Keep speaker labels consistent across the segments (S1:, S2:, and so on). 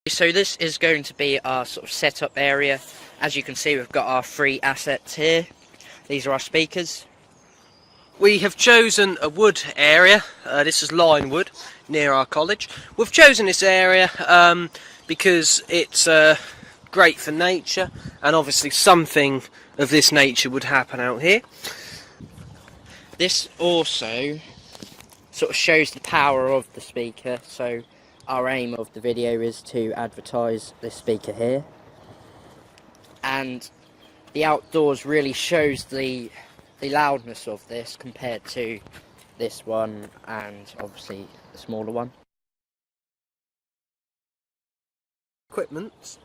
S1: So this is going to be our sort of setup area. As you can see, we've got our 3 assets here. These are our speakers.
S2: We have chosen a wood area. This is Lyne Wood near our college. We've chosen this area because it's great for nature, and obviously something of this nature would happen out here.
S1: This also sort of shows the power of the speaker. So our aim of the video is to advertise this speaker here. And the outdoors really shows the loudness of this compared to this one and obviously the smaller one.
S2: Equipment.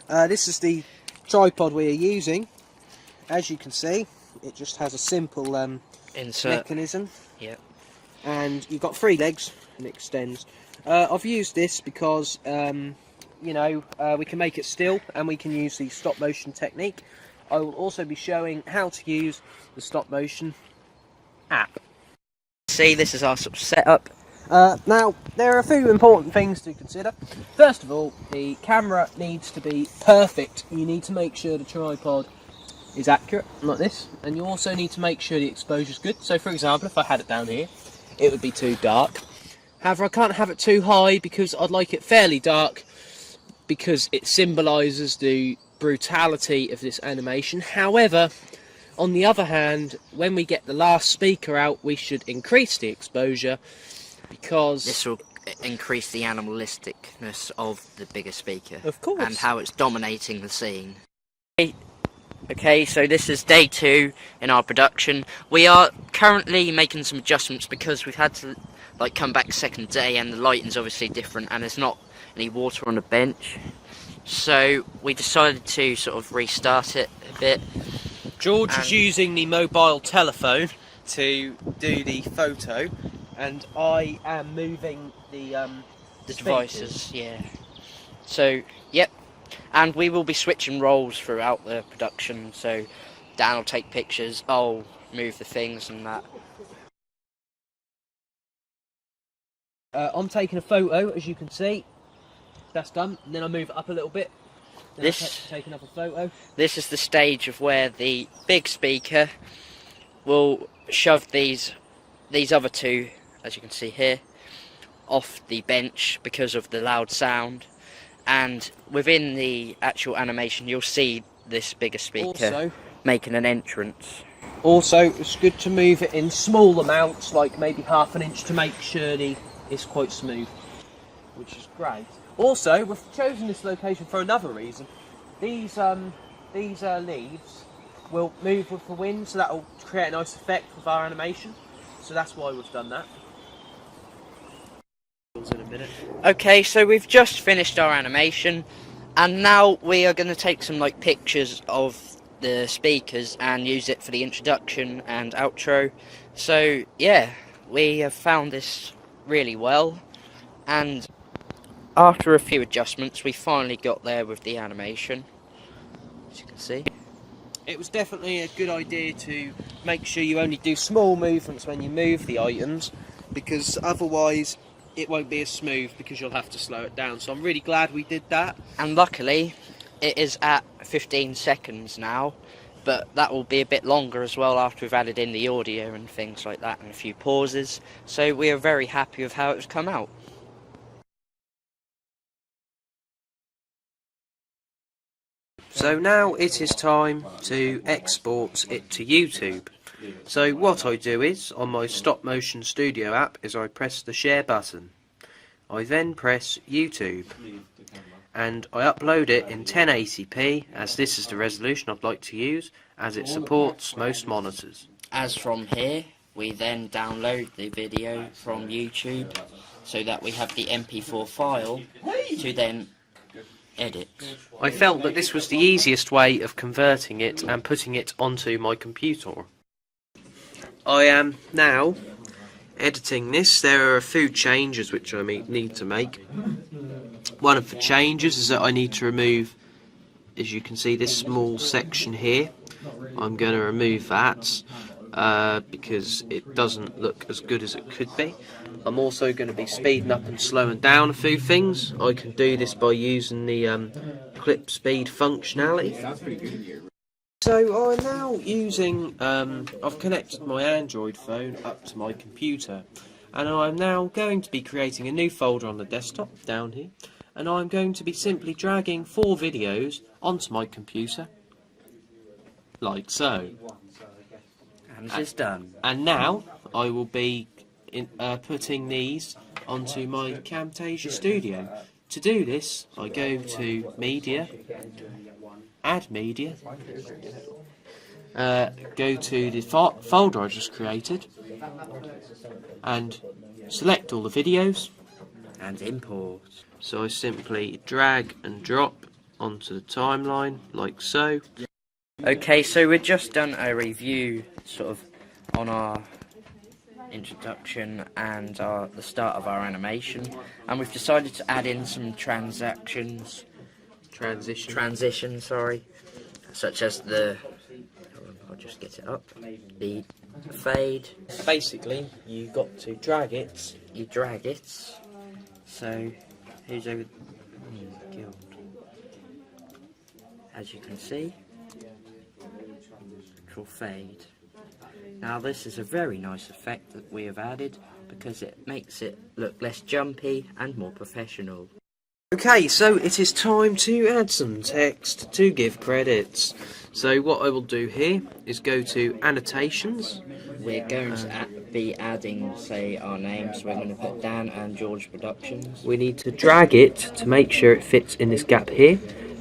S2: This is the tripod we are using. As you can see, it just has a simple
S1: Insert
S2: mechanism.
S1: Yep.
S2: And you've got 3 legs and it extends. I've used this because you know, we can make it still and we can use the stop motion technique. I will also be showing how to use the stop motion app.
S1: See, this is our sort of setup.
S2: Now, there are a few important things to consider. First of all, the camera needs to be perfect. You need to make sure the tripod is accurate, like this, and you also need to make sure the exposure is good. So, for example, if I had it down here, it would be too dark. However, I can't have it too high because I'd like it fairly dark, because it symbolises the brutality of this animation. However, on the other hand, when we get the last speaker out, we should increase the exposure, because
S1: This will increase the animalisticness of the bigger speaker.
S2: Of course.
S1: And how it's dominating the scene. Okay, so this is day 2 in our production. We are currently making some adjustments because we've had to come back second day, and the lighting's obviously different and there's not any water on the bench. So we decided to sort of restart it a bit.
S2: George is using the mobile telephone to do the photo, and I am moving the
S1: Devices, yeah. So, yep. And we will be switching roles throughout the production. So Dan will take pictures, I'll move the things and that.
S2: I'm taking a photo, as you can see. That's done, and then I move it up a little bit. Then
S1: This
S2: take another photo.
S1: This is the stage of where the big speaker will shove these other 2, as you can see here, off the bench because of the loud sound. And within the actual animation, you'll see this bigger speaker making an entrance.
S2: Also, it's good to move it in small amounts, like maybe half an inch, to make sure it's quite smooth, which is great. Also, we've chosen this location for another reason. These leaves will move with the wind, so that will create a nice effect with our animation. So that's why we've done that. In a minute.
S1: Okay, so we've just finished our animation, and now we are going to take some pictures of the speakers and use it for the introduction and outro. So yeah, we have found this really well, and after a few adjustments we finally got there with the animation, as you can see.
S2: It was definitely a good idea to make sure you only do small movements when you move the items, because otherwise it won't be as smooth, because you'll have to slow it down. So I'm really glad we did that.
S1: And luckily it is at 15 seconds now, but that will be a bit longer as well after we've added in the audio and things like that and a few pauses. So we are very happy with how it's come out.
S2: So now it is time to export it to YouTube. So what I do is, on my stop motion studio app, is I press the share button. I then press YouTube, and I upload it in 1080p, as this is the resolution I'd like to use, as it supports most monitors.
S1: As from here, we then download the video from YouTube so that we have the MP4 file to then edit.
S2: I felt that this was the easiest way of converting it and putting it onto my computer. I am now editing this. There are a few changes which I need to make. One of the changes is that I need to remove, as you can see, this small section here. I'm going to remove that. because it doesn't look as good as it could be. I'm also going to be speeding up and slowing down a few things. I can do this by using the clip speed functionality. So I'm now using, I've connected my Android phone up to my computer, and I'm now going to be creating a new folder on the desktop down here, and I'm going to be simply dragging 4 videos onto my computer, like so.
S1: And it's done.
S2: And now I will be putting these onto my Camtasia Studio. To do this, I go to Media, Add Media, go to the folder I just created, and select all the videos,
S1: And import.
S2: So I simply drag and drop onto the timeline, like so.
S1: Okay, so we've just done a review, sort of, on our introduction and the start of our animation, and we've decided to add in some transitions, sorry, such as I'll just get it up, the fade.
S2: Basically, you got to drag it.
S1: You drag it, so who's over? Guild. As you can see, it'll fade. Now this is a very nice effect that we have added because it makes it look less jumpy and more professional.
S2: Okay, so it is time to add some text to give credits. So what I will do here is go to annotations.
S1: We're going to be adding, say, our names. We're going to put Dan and George Productions.
S2: We need to drag it to make sure it fits in this gap here,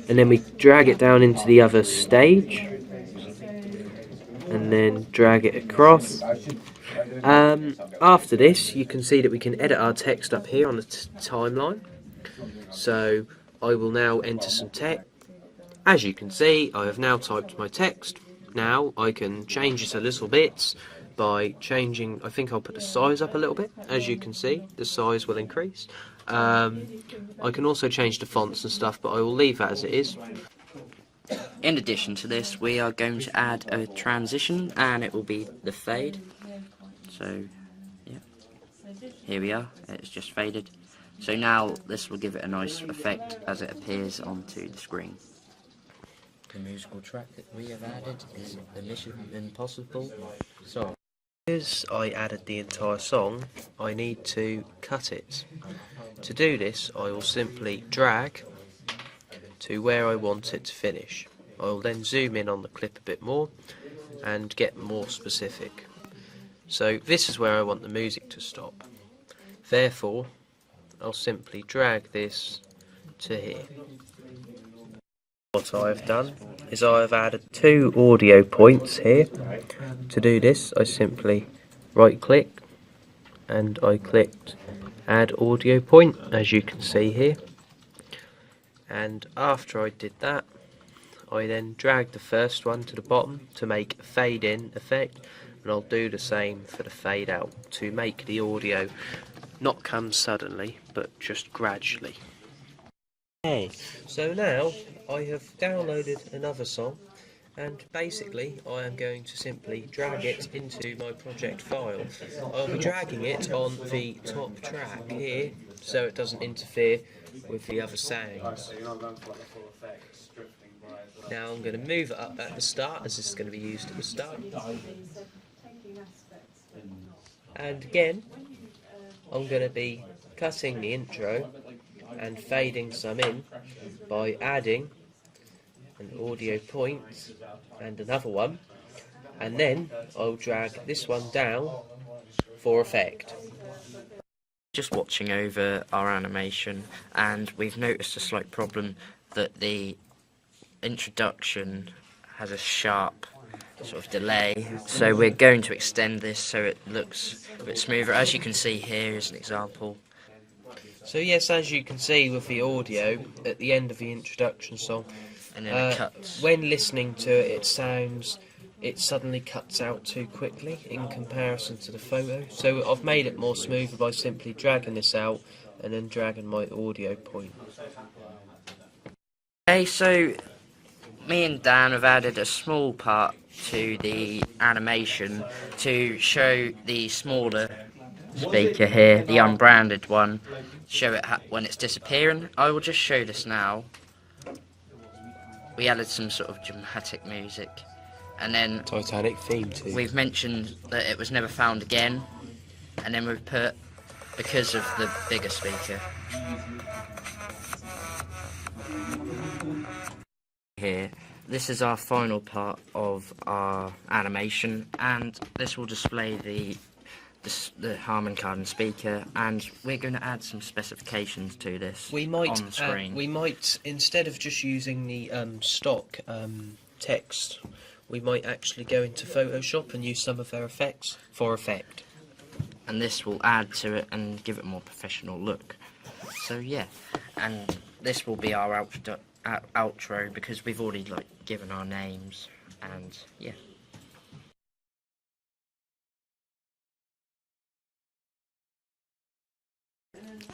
S2: and then we drag it down into the other stage, and then drag it across. After this, you can see that we can edit our text up here on the timeline. So I will now enter some text. As you can see, I have now typed my text. Now I can change it a little bit by changing, I think I'll put the size up a little bit. As you can see, the size will increase. I can also change the fonts and stuff, but I will leave that as it is.
S1: In addition to this, we are going to add a transition, and it will be the fade. So, yeah, here we are, it's just faded. So now this will give it a nice effect as it appears onto the screen. The musical track that we have added is The Mission Impossible song.
S2: Because I added the entire song, I need to cut it. To do this, I will simply drag to where I want it to finish. I will then zoom in on the clip a bit more and get more specific. So this is where I want the music to stop. Therefore, I'll simply drag this to here. What I have done is I have added 2 audio points here. To do this, I simply right click and I clicked add audio point, as you can see here. And after I did that, I then dragged the first one to the bottom to make a fade in effect, and I'll do the same for the fade out to make the audio not come suddenly but just gradually. Okay, so now I have downloaded another song, and basically I am going to simply drag it into my project file. I'll be dragging it on the top track here so it doesn't interfere with the other sounds. Now I'm going to move it up at the start, as this is going to be used at the start. And again, I'm going to be cutting the intro and fading some in by adding an audio point and another one, and then I'll drag this one down for effect.
S1: Just watching over our animation, and we've noticed a slight problem that the introduction has a sharp sort of delay, so we're going to extend this so it looks a bit smoother. As you can see, here is an example.
S2: So yes, as you can see with the audio at the end of the introduction song,
S1: And then it cuts.
S2: when listening to it, it suddenly cuts out too quickly in comparison to the photo. So I've made it more smoother by simply dragging this out and then dragging my audio point.
S1: Okay, so me and Dan have added a small part to the animation to show the smaller speaker here, the unbranded one, show it when it's disappearing. I will just show this now. We added some sort of dramatic music, and then
S2: Titanic theme too.
S1: we've mentioned that it was never found again, and then we've put because of the bigger speaker. Here, this is our final part of our animation, and this will display the Harman Kardon speaker, and we're going to add some specifications to this on the screen.
S2: We might, instead of just using the stock text, we might actually go into Photoshop and use some of their effects for effect.
S1: And this will add to it and give it a more professional look. So yeah, and this will be our outro because we've already given our names, and yeah.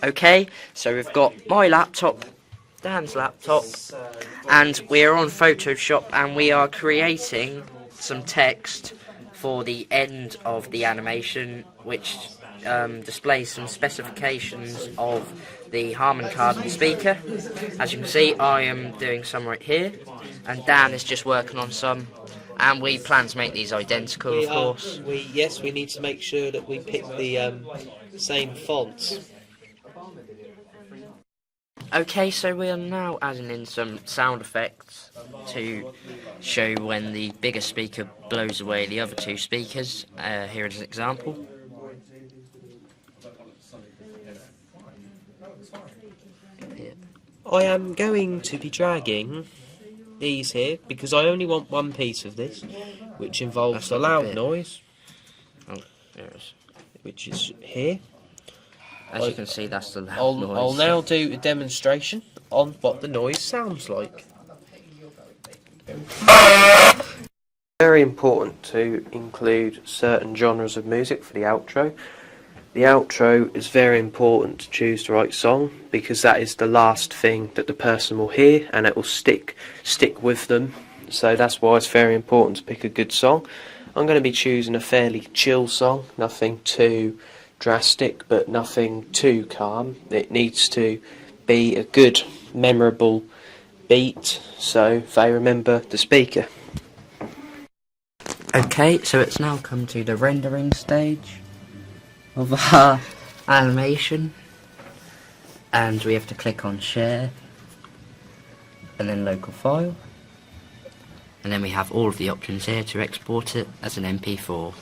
S1: Okay, so we've got my laptop, Dan's laptop, and we are on Photoshop, and we are creating some text for the end of the animation, which displays some specifications of the Harman Kardon speaker. As you can see, I am doing some right here, and Dan is just working on some, and we plan to make these identical, of course.
S2: Yes, we need to make sure that we pick the same fonts.
S1: Okay, so we are now adding in some sound effects to show when the bigger speaker blows away the other two speakers. Here is an example.
S2: I am going to be dragging these here because I only want one piece of this, which involves the loud noise, which is here.
S1: As you can see, that's the loud noise.
S2: I'll now do a demonstration on what the noise sounds like. Very important to include certain genres of music for the outro. The outro is very important to choose the right song because that is the last thing that the person will hear, and it will stick with them. So that's why it's very important to pick a good song. I'm going to be choosing a fairly chill song, nothing too drastic but nothing too calm. It needs to be a good, memorable beat so they remember the speaker.
S1: Okay, so it's now come to the rendering stage of our animation, and we have to click on share and then local file, and then we have all of the options here to export it as an MP4.